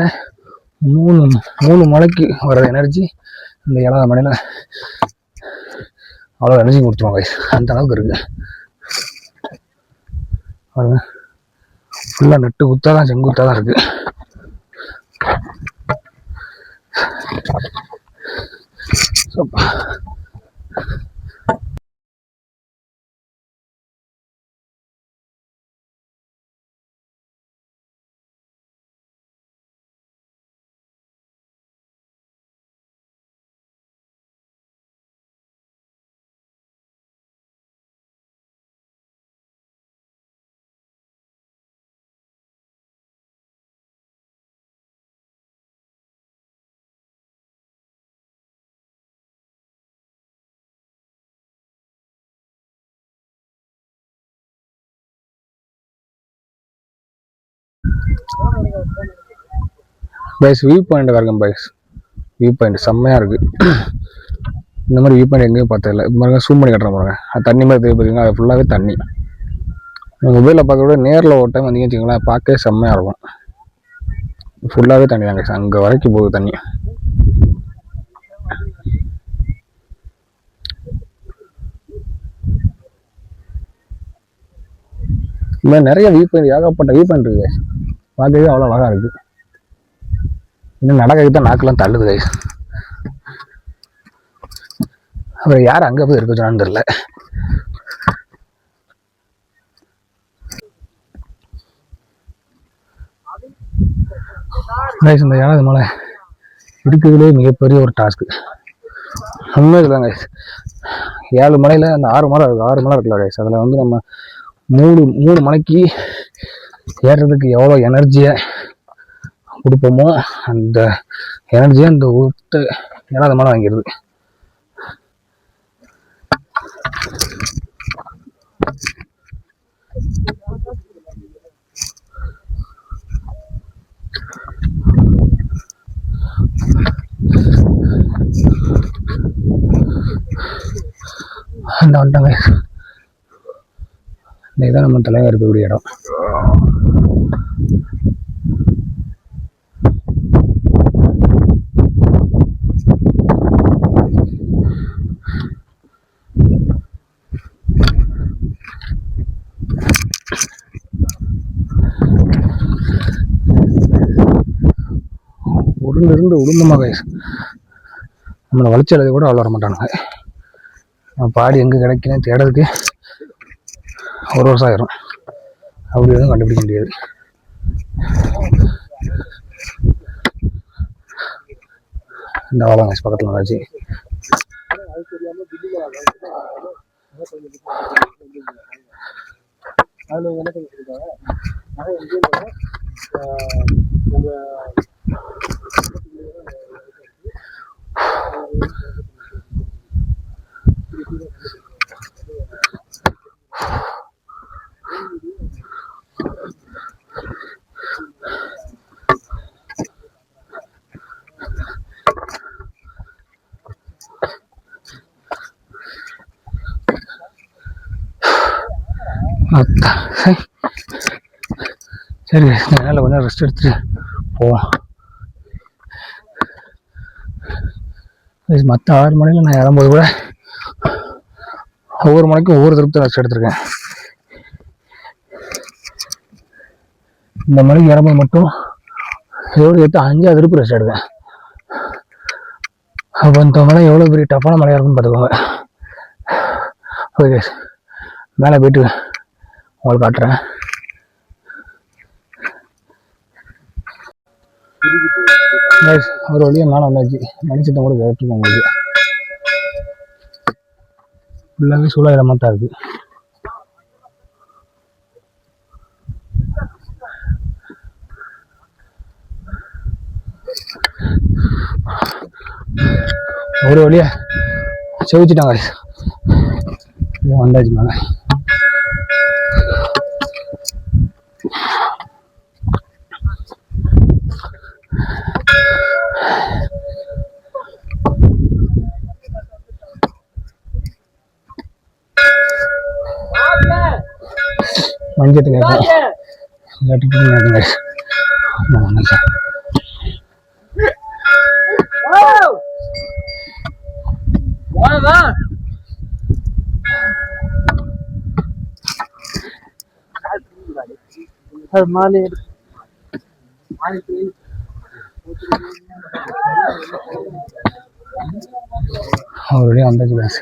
3 மலைக்கு வர எனர்ஜி இந்த 7வது மலையில அவ்வளோ எனர்ஜி கொடுத்துருவாங்க. அந்த அளவுக்கு இருக்கு. ஃபுல்லாக நட்டு குத்தாதான் செங்குத்தாதான் இருக்கு. பைஸ் வியூ பாயிண்ட் வரைக்கும் பைஸ் வியூ பாயிண்ட் செம்மையாக இருக்குது. இந்த மாதிரி வியூ பாயிண்ட் எங்கேயும் பார்த்ததில்ல. இது மாதிரி சூம் பண்ணி கட்டுற பாருங்க. அது தண்ணி மாதிரி தெரியும் பார்த்தீங்கன்னா, அது ஃபுல்லாகவே தண்ணி. மொபைலில் பார்க்க விட நேரில் ஒரு டைம் வந்தீங்கன்னு வச்சுக்கோங்களேன், பார்க்கவே செம்மையாக இருக்கும். ஃபுல்லாகவே தண்ணி தாங்க, அங்கே வரைக்கும் போகுது தண்ணி. இந்த மாதிரி நிறைய வியூ பாயிண்ட், ஏகப்பட்ட வியூ பாயிண்ட் இருக்குது. பார்க்கவே அவ்வளோ அழகாக இருக்குது. இன்னும் நடக்கிறது தான் நாக்கெல்லாம் தள்ளுது கைஸ். அப்புறம் யார் அங்கே போய் இருக்க சொன்னான்னு தெரியல. கைஸ் இந்த 7வது மலை இருக்கிறதுலே மிகப்பெரிய ஒரு டாஸ்க்கு. உண்மை இதுதான் கைஸ். 7 மலையில் அந்த 6 மலை இருக்குது. 6 மலை இருக்குல்ல கைஸ், அதில் வந்து நம்ம 3 மலைக்கு ஏறுறதுக்கு எவ்வளோ எனர்ஜியை கொடுப்போமோ அந்த எனர்ஜியை அந்த 7வது மலை வாங்கிடுது. அந்த வந்துட்டாங்க. இதுதான் நம்ம தலைவர் இருக்கக்கூடிய இடம். உருண்டிருந்து உளுந்தமாக நம்மளை வலிச்சலது கூட அவ்வளோ வர மாட்டானுங்க. பாடி எங்கே கிடைக்குன்னு தேடுறதுக்கு ஒரு வருஷம் ஆயிரும். அப்படி எதுவும் கண்டுபிடிக்க முடியாது. இந்த வாழை பக்கத்தில் வந்தாச்சு. சரி, மேலே கொஞ்சம் ரெஸ்ட் எடுத்துட்டு போவோம். மற்ற 6 மணியில் நான் இறங்கும்போது கூட ஒவ்வொரு மணிக்கும் ஒவ்வொரு திருப்தி ரெஸ்ட் எடுத்திருக்கேன். இந்த மணிக்கு இறங்கும்போது மட்டும் எவ்வளோ 5 திருப்பு ரெஸ்ட் எடுத்தேன். அப்போ இந்த மலை எவ்வளோ பெரிய டஃப்பான மலையாக இருக்குன்னு பார்த்துக்கோங்க. ஓகே, மேலே போயிட்டு உங்களுக்கு காட்டுறேன். ஒரு வழியாக மேலே வந்தாச்சு. மணிச்சத்தம் கூட கேட்டுருக்கோம் உங்களுக்கு. ஃபுல்லாகவே சூழல் தான் இருக்குது. ஒரு வழியா செவிச்சிட்டாங்க. வந்தாச்சு மேலே. மஞ்சத்து கேட்கும் கேட்டுட்டு மாலை அவருடைய வந்தாச்சு கிளாஸ்.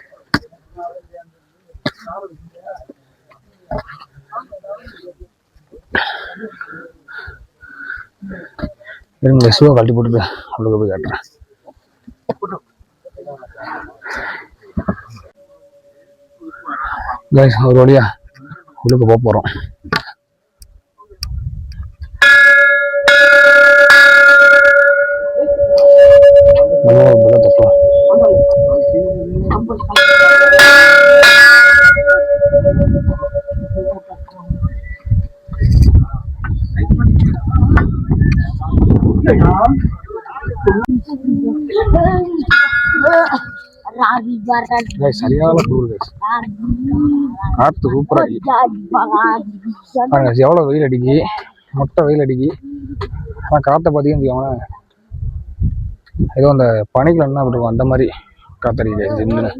இருங்க, ஷூவை கழட்டி போட்டுட்டு உள்ளுக்கு போய் காட்டுறேன். கைஸ், ஒரு வழியா உள்ளுக்கு போக போகிறோம். தப்போம். சரியான குளிர் கைஸ். காத்து சூப்பரா பாருங்க எவ்வளவு வெயில் அடிக்கி, மொட்டை வெயில் அடிக்கி. ஆனா காத்த பாத்தீங்கன்னா ஏதோ அந்த பனிக்குள்ள என்ன இருக்கும் அந்த மாதிரி காத்தடிக்குது. ஜில்லுன்னு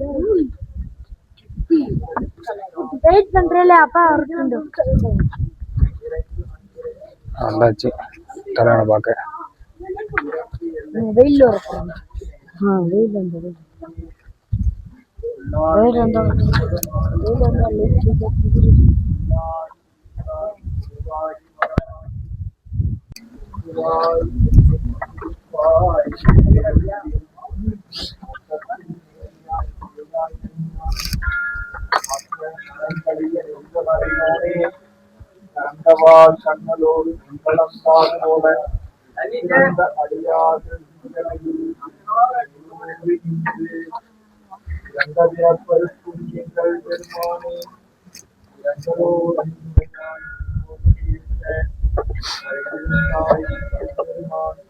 வந்தாச்சு தலைவனை பார்க்க. கண்ணலோடு பெருமானே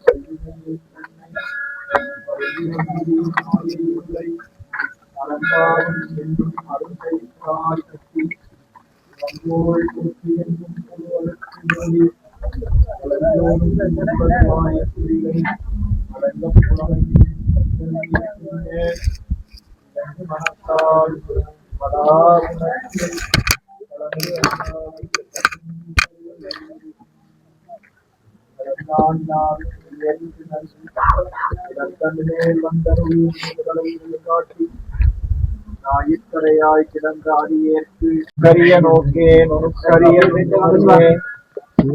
ஞாயிற்கரையாய் கிடந்த அடியேற்கு கரிய நோக்கே நுணுக்கரிய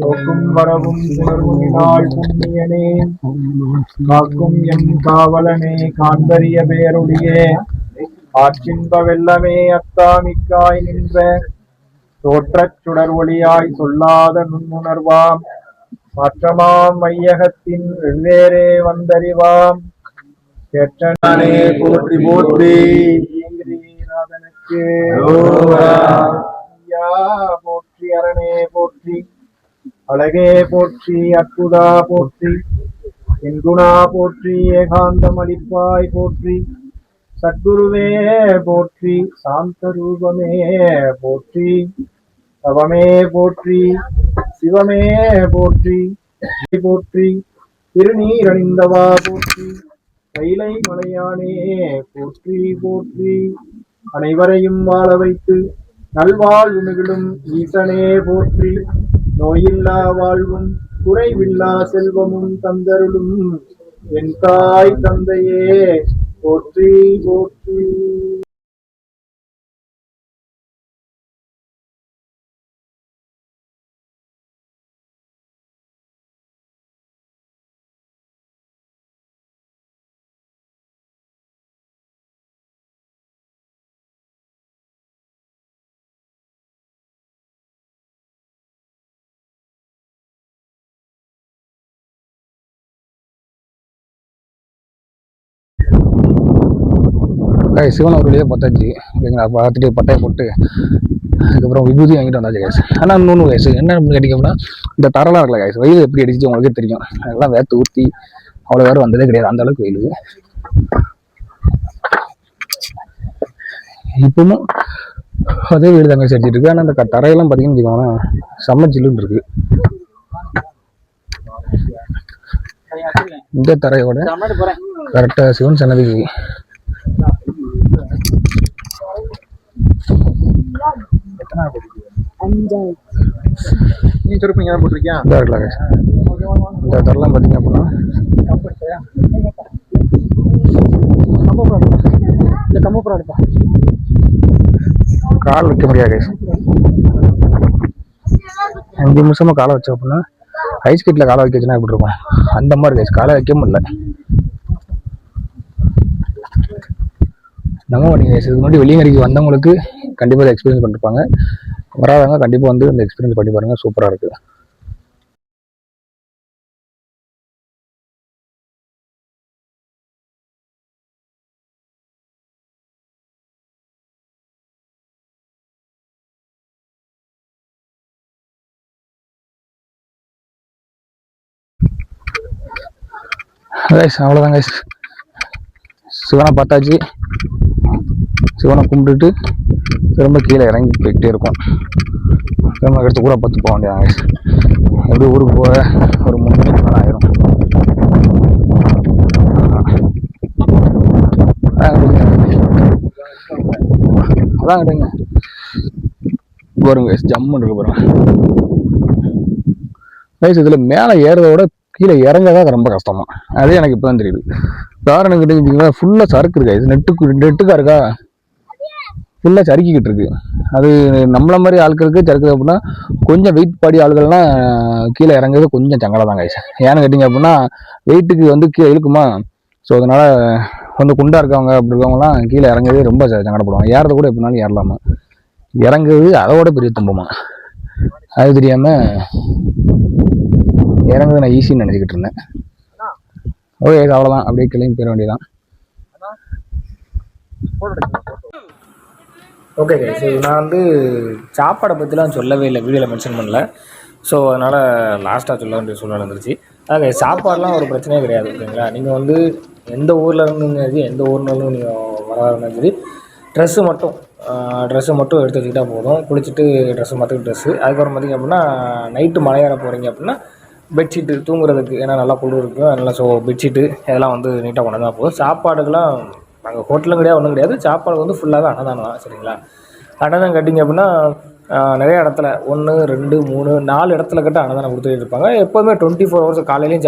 நோக்கும் வரவும் உணர்வுமினாள் புண்ணியனே காக்கும் எம் காவலனே காண்பரிய பேருடையே ஆற்றின்ப வெள்ளமே அத்தாமிக்காய் நின்ற தோற்றச் சுடர் ஒளியாய் சொல்லாத நுண்ணுணர்வாம் மாற்றமாம் மையகத்தின் வெவ்வேறே வந்தறிவாம் கேட்டனே போற்றி போற்றி நாதனுக்கு போற்றி அரணே போற்றி அழகே போற்றி அற்புதா போற்றி என்குணா போற்றி ஏகாந்தம் அளிப்பாய் போற்றி சத்குருவே போற்றி சாந்த ரூபமே போற்றி தவமே போற்றி சிவமே போற்றி போற்றி திருநீரணிந்தவா போற்றி கைலை மலையானே போற்றி போற்றி அனைவரையும் வாழ வைத்து நல்வாழ்வு மிகிலும் ஈசனே போற்றி நோயில்லா வாழ்வும் குறைவில்லா செல்வமும் தந்தருளும் என் தாய் தந்தையே போற்றி போற்றி. சிவன் அவருடைய பத்தாச்சு ஓகேங்களா. பார்த்துட்டு பட்டையை போட்டு அதுக்கப்புறம் விபூதி வாங்கிட்டு வந்தாச்சு கைஸ். ஆனால் இன்னொன்று கைஸ் என்ன கேட்டிங்கன்னா, இந்த தரலாம் இருக்கல கைஸ், வெயில் எப்படி அடிச்சு உங்களுக்கே தெரியும். அதெல்லாம் வேர்த்து ஊற்றி அவ்வளோ வேறு வந்ததே கிடையாது, அந்த அளவுக்கு வெயில். இப்பவும் அதே வீடு தாங்க அடிச்சிட்டு இருக்கு. ஆனால் அந்த தரையெல்லாம் பார்த்தீங்கன்னு வச்சுக்கோங்களேன் செம்ம ஜில்லுன்னு இருக்கு. இந்த தரையோட கரெக்டாக சிவன் சன்னதிக்கு நீ செருப்பு இங்கே போட்டிருக்கியா? இதாக இருக்கலாம் கைஸ். இந்த தரெல்லாம் பார்த்தீங்க அப்படின்னா கால் வைக்க முடியாது கைஸ். 5 நிமிஷமா காலை வச்சோம் அப்படின்னா ஐஸ் கட்டில் காலை வைக்க வச்சுன்னா எப்படி இருக்கும் அந்த மாதிரி கைஸ். காலை வைக்க முடியல. நம்ம பண்ணிங்க கைஸ். இதுக்கு முன்னாடி வெளியங்கரைக்கு வந்தவங்களுக்கு கண்டிப்பாக இதை எக்ஸ்பீரியன்ஸ் பண்ணிருப்பாங்க. வராதவங்க கண்டிப்பாக வந்து இந்த எக்ஸ்பீரியன்ஸ் பண்ணி பாருங்க, சூப்பராக இருக்குது. கைஸ் அவ்வளோதான் கைஸ். சிவனை பார்த்தாச்சு. சிவனை கும்பிட்டுட்டு திரும்ப கீழே இறங்கி போய்கிட்டே இருக்கும். திரும்ப எடுத்து ஊரை பார்த்து போக வேண்டியதான் கைஸ். எப்படி ஊருக்கு போக ஒரு 3 மணிக்கு மேலே ஆயிரும். அதான் கிட்டங்க பாருங்க கைஸ், ஜம்முன்னு இருக்கு பாருங்க கைஸ். இதில் மேலே ஏறதை விட கீழே இறங்கதான் ரொம்ப கஷ்டமா, அதே எனக்கு இப்போ தான் தெரியுது. காரணம் கிட்டீங்கன்னா ஃபுல்லாக சறுக்குது கைஸ். நெட்டுக்கா இருக்கா, ஃபுல்லாக சறுக்கிக்கிட்டு இருக்கு. அது நம்மள மாதிரி ஆட்களுக்கு சறுக்குது அப்படின்னா கொஞ்சம் வெயிட் பாடி ஆளுகள்லாம் கீழே இறங்குறது கொஞ்சம் சங்கடம் தான் கைஸ். ஏன்னு கேட்டிங்க அப்படின்னா வெயிட்டுக்கு வந்து கீழே இழுக்குமா. ஸோ அதனால கொஞ்சம் குண்டா இருக்கவங்க அப்படி இருக்கவங்கலாம் கீழே இறங்குறது ரொம்ப சங்கடப்படுவாங்க. ஏறது கூட எப்படினாலும் ஏறலாமா, இறங்குறது அதோட பெரிய துன்பமா. அது தெரியாமல் இறங்குது நான் ஈஸின்னு நினச்சிக்கிட்டு இருந்தேன். ஓகே அவ்வளோதான், அப்படியே கிளம்பி போயிட வேண்டியதான். ஓகே கைஸ், நான் வந்து சாப்பாடை பற்றிலாம் சொல்லவே இல்லை, வீடியோவில் மென்ஷன் பண்ணல. ஸோ அதனால் லாஸ்ட்டாக சொல்ல வேண்டிய சூழ்நிலை வந்துருச்சு. அதாவது சாப்பாடெலாம் ஒரு பிரச்சனையே கிடையாது ஓகேங்களா. நீங்கள் வந்து எந்த ஊரில் இருந்துங்க சரி, எந்த ஊர்னாலும் நீங்கள் வராதுனாலும் சரி, ட்ரெஸ்ஸு மட்டும் எடுத்து வச்சுக்கிட்டா போதும். குளிச்சுட்டு ட்ரெஸ்ஸு மாற்றிட்டு அதுக்கப்புறம் பார்த்திங்க அப்படின்னா நைட்டு மலையேற போகிறீங்க அப்படின்னா பெட்ஷீட்டு தூங்குறதுக்கு, ஏன்னா நல்லா குளிர் இருக்கும், அதனால் ஸோ பெட்ஷீட்டு இதெல்லாம் வந்து நீட்டாக கொண்டு வந்தால் போதும். சாப்பாடுக்கெலாம் நாங்கள் ஹோட்டலும் கிடையாது, ஒன்றும் கிடையாது. சாப்பாடு வந்து ஃபுல்லாகவே அன்னதானம் தான். சரிங்களா? அன்னதானம் கேட்டிங்க அப்படின்னா நிறைய இடத்துல 1, 2, 3, 4 இடத்துல கிட்ட அன்னதானம் கொடுத்துட்டு இருப்பாங்க. எப்போதுமே 24 ஹவர்ஸ் காலையிலையும்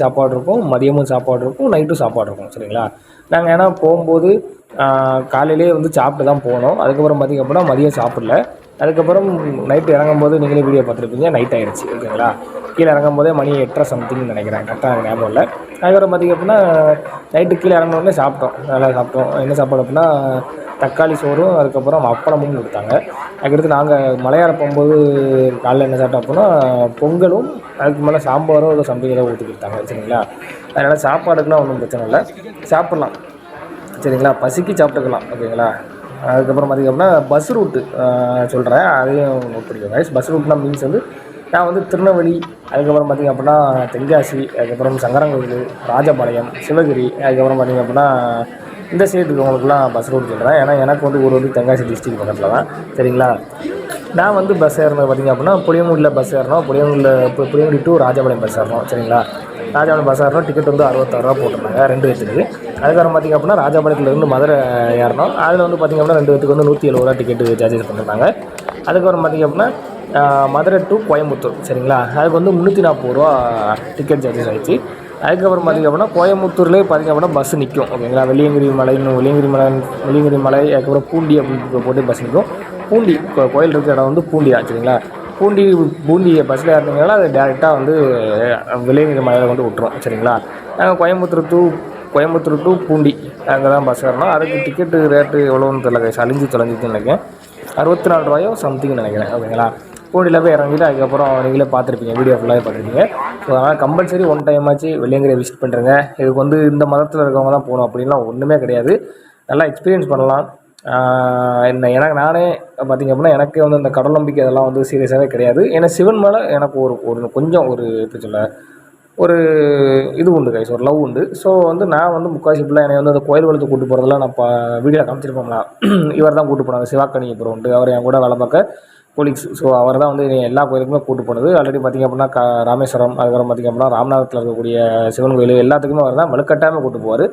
சாப்பாடு இருக்கும், மதியமும் சாப்பாடு இருக்கும், நைட்டும் சாப்பாடு இருக்கும். சரிங்களா? நாங்கள் ஏன்னா போகும்போது காலையிலேயே வந்து சாப்பிட்டு தான் போனோம். அதுக்கப்புறம் பார்த்திங்க அப்படின்னா மதியம் சாப்பிடல. அதுக்கப்புறம் நைட்டு இறங்கும்போது நீங்களே வீடியோ பார்த்துருப்பீங்க, நைட் ஆகிடுச்சு. ஓகேங்களா? கீழே இறங்கும்போதே மணி 8:30 சம்திங்னு நினைக்கிறேன், கரெக்டாக எனக்கு ஞாபகம் இல்லை. அதுக்கப்புறம் பார்த்திங்க அப்படின்னா நைட்டு கீழே இறங்கினோடனே சாப்பிட்டோம், நல்லா சாப்பிட்டோம். என்ன சாப்பாடு அப்படின்னா தக்காளி சோறும் அதுக்கப்புறம் அப்பளமும் கொடுத்தாங்க. அதுக்கடுத்து நாங்கள் மலையாள போகும்போது காலையில் என்ன சாப்பிட்டோம் அப்படின்னா பொங்கலும் அதுக்கு மேலே சாம்பாரும் ஏதோ சம்திங் ஏதோ ஊற்றி கொடுத்தாங்க. சரிங்களா? அதனால் சாப்பாடுக்குலாம் ஒன்றும் பிரச்சனை இல்லை, சாப்பிட்லாம். சரிங்களா? பசிக்கு சாப்பிட்டுக்கலாம். ஓகேங்களா? அதுக்கப்புறம் பார்த்திங்க அப்படின்னா பஸ் ரூட்டு சொல்கிறேன், அதையும் நோட் பண்ணிக்கோங்க. பஸ் ரூட்லாம் மீன்ஸ் வந்து நான் வந்து திருநெல்வேலி, அதுக்கப்புறம் பார்த்திங்க அப்படின்னா தென்காசி, அதுக்கப்புறம் சங்கரங்கோயில், ராஜபாளையம், சிவகிரி, அதுக்கப்புறம் பார்த்திங்க அப்படின்னா இந்த சைடு இருக்கவங்களுக்குலாம் பஸ் ரூட் சொல்கிறேன். ஏன்னா எனக்கு வந்து ஒரு தென்காசி டிஸ்ட்ரிக்ட் பக்கத்தில் தான். சரிங்களா? நான் வந்து பஸ் ஏறினது பார்த்திங்க அப்படின்னா புளியங்குடியில் பஸ் ஏறினோம். புளியங்குடி டு ராஜபாளையம் பஸ் ஏறினோம். சரிங்களா? ராஜபாளையம் பஸ் ஏறினோம். டிக்கெட் வந்து 66 ரூபா போட்டிருந்தாங்க 2 பேத்துக்கு. அதுக்கப்புறம் பார்த்திங்க அப்படின்னா ராஜபாளையத்துலேருந்து மதுரை ஏறினோம். அதில் வந்து பார்த்திங்க அப்படின்னா 2 பேத்துக்கு வந்து 170 ரூபா டிக்கெட்டு சார்ஜஸ் பண்ணியிருந்தாங்க. அதுக்கப்புறம் பார்த்திங்க அப்படின்னா மதுரை டு கோயம்புத்தூர். சரிங்களா? அதுக்கு வந்து 340 ரூபா டிக்கெட் சார்ஜஸ் ஆகிடுச்சு. அதுக்கப்புறம் பார்த்திங்க அப்படின்னா கோயம்புத்தூர்லேயே பார்த்திங்க அப்படின்னா பஸ் நிற்கும். ஓகேங்களா? வெள்ளியங்கிரி மலை, அதுக்கப்புறம் பூண்டி அப்படின்னு போட்டு பஸ் நிற்கும். பூண்டி கோயில் இருக்கிற இடம் வந்து பூண்டியா. சரிங்களா? பூண்டி பஸ்ஸில் ஏறினீங்கன்னா அது டேரெக்டாக வந்து வெள்ளியங்கிரி மலையில் வந்து விட்டுரும். சரிங்களா? நாங்கள் கோயம்புத்தூர் டு பூண்டி அங்கே தான் பஸ் ஏறணும். அதுக்கு டிக்கெட்டு ரேட்டு எவ்வளோன்னு தெரியல, தொலைஞ்சிச்சுன்னு நினைக்கிறேன், 64 ரூபாயோ சம்திங் நினைக்கிறேன். ஓகேங்களா? பூண்டியில் போய் இறங்கிட்டு அதுக்கப்புறம் நீங்களே பார்த்துருப்பீங்க, வீடியோ ஃபுல்லாகவே பார்த்துருப்பீங்க. ஸோ அதனால் கம்பல்சரி ஒன் டைம் ஆச்சு வெள்ளியங்கிரியை விசிட் பண்ணுறேங்க. இதுக்கு வந்து இந்த மதத்தில் இருக்கவங்க தான் போகணும் அப்படின்லாம் ஒன்றுமே கிடையாது, நல்லா எக்ஸ்பீரியன்ஸ் பண்ணலாம். எனக்கு நானே பார்த்திங்க அப்படின்னா எனக்கு வந்து இந்த கடவுள் நம்பிக்கை இதெல்லாம் வந்து சீரியஸாகவே கிடையாது. ஏன்னா சிவன் மேலே எனக்கு கொஞ்சம் எப்படி சொல்ல ஒரு இது உண்டு கைஸ், ஒரு லவ் உண்டு. ஸோ வந்து நான் வந்து முக்கால்வாசி ஃபுல்லாக என்னை வந்து அந்த கோயில் வளர்த்து கூட்டு போகிறதெல்லாம் நான் வீடியோ காமிச்சிருப்போம்னா இவர் தான் கூட்டு போனாங்க, சிவாக்கணி அப்புறம் உண்டு, அவர் என் கூட வேலை பார்க்க கொலீக்ஸ். ஸோ அவர் தான் வந்து எல்லா கோயிலுக்குமே கூட்டு போனது. ஆல்ரெடி பார்த்திங்க அப்படின்னா ராமேஸ்வரம், அதுக்கப்புறம் பார்த்திங்க அப்படின்னா ராமநாதத்தில் இருக்கக்கூடிய சிவன் கோயில் எல்லாத்துக்குமே அவர் தான் வலுக்கட்டாமல் கூட்டு போவார்.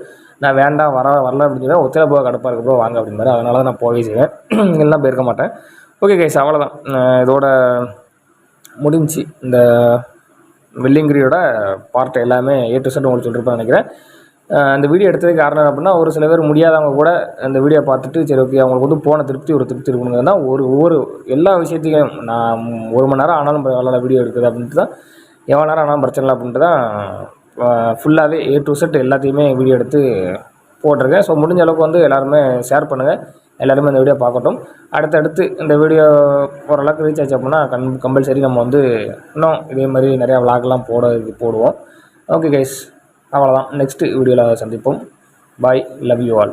நான் வேண்டாம் வரல அப்படின்னு ஒத்திர போக கடுப்பாக இருக்கப்போ வாங்க அப்படின்னாரு. அதனால தான் நான் போகவே செய்வேன், இல்லைன்னா போயிருக்க மாட்டேன். ஓகே கைஸ், அவ்வளோதான். இதோட முடிஞ்சு இந்த வெள்ளியங்கிரியோட பார்ட் எல்லாமே A to Z உங்களுக்கு சொல்லியிருப்பேன் நினைக்கிறேன். அந்த வீடியோ எடுத்ததுக்கு காரணம் அப்படின்னா ஒரு சில பேர் முடியாதவங்க கூட அந்த வீடியோ பார்த்துட்டு சரி ஓகே அவங்களுக்கு வந்து போன திருப்தி இருக்கணுங்கன்னா ஒவ்வொரு எல்லா விஷயத்தையும் நான் 1 மணி நேரம் ஆனாலும் பரவாயில்ல வீடியோ எடுக்குது அப்படின்ட்டு தான், எவ்வளோ நேரம் ஆனாலும் பிரச்சனை இல்லை அப்படின்ட்டு தான் ஃபுல்லாகவே A to Z எல்லாத்தையுமே வீடியோ எடுத்து போட்டிருக்கேன். ஸோ முடிஞ்ச அளவுக்கு வந்து எல்லாருமே ஷேர் பண்ணுங்கள், எல்லாருமே இந்த வீடியோ பார்க்கட்டும். அடுத்தடுத்து இந்த வீடியோ ஓரளவுக்கு ரீச் ஆச்சு அப்படின்னா கம்பல்சரி நம்ம வந்து இன்னும் இதே மாதிரி நிறையா விளாக்லாம் போடுவோம். ஓகே கைஸ், அவ்வளோதான். நெக்ஸ்ட்டு வீடியோவில் சந்திப்போம். பாய், லவ் யூ ஆல்.